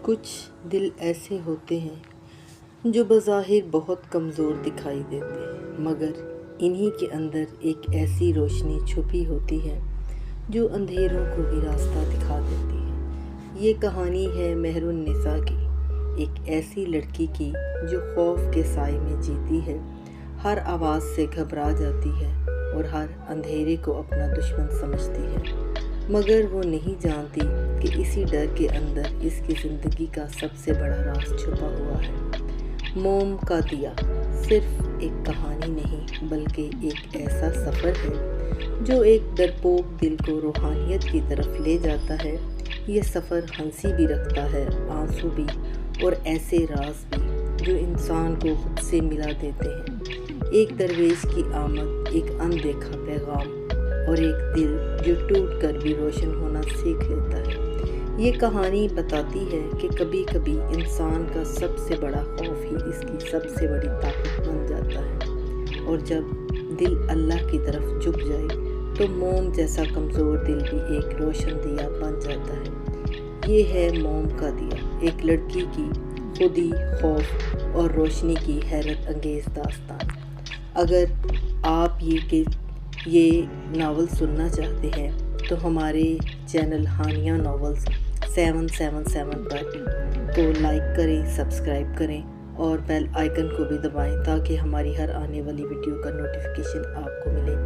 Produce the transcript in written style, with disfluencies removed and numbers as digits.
کچھ دل ایسے ہوتے ہیں جو بظاہر بہت کمزور دکھائی دیتے ہیں، مگر انہی کے اندر ایک ایسی روشنی چھپی ہوتی ہے جو اندھیروں کو بھی راستہ دکھا دیتی ہے۔ یہ کہانی ہے مہر النساء کی، ایک ایسی لڑکی کی جو خوف کے سائے میں جیتی ہے، ہر آواز سے گھبرا جاتی ہے اور ہر اندھیرے کو اپنا دشمن سمجھتی ہے، مگر وہ نہیں جانتی کہ اسی ڈر کے اندر اس کی زندگی کا سب سے بڑا راز چھپا ہوا ہے۔ موم کا دیا صرف ایک کہانی نہیں بلکہ ایک ایسا سفر ہے جو ایک ڈرپوک دل کو روحانیت کی طرف لے جاتا ہے۔ یہ سفر ہنسی بھی رکھتا ہے، آنسو بھی، اور ایسے راز بھی جو انسان کو خود سے ملا دیتے ہیں۔ ایک درویش کی آمد، ایک اندیکھا پیغام، اور ایک دل جو ٹوٹ کر بھی روشن ہونا سیکھ لیتا ہے۔ یہ کہانی بتاتی ہے کہ کبھی کبھی انسان کا سب سے بڑا خوف ہی اس کی سب سے بڑی طاقت بن جاتا ہے، اور جب دل اللہ کی طرف جھک جائے تو موم جیسا کمزور دل بھی ایک روشن دیا بن جاتا ہے۔ یہ ہے موم کا دیا، ایک لڑکی کی خودی، خوف اور روشنی کی حیرت انگیز داستان۔ اگر آپ یہ ناول سننا چاہتے ہیں تو ہمارے چینل ہانیہ ناولز 777 پر کو لائک کریں، سبسکرائب کریں اور بیل آئیکن کو بھی دبائیں تاکہ ہماری ہر آنے والی ویڈیو کا نوٹیفیکیشن آپ کو ملے۔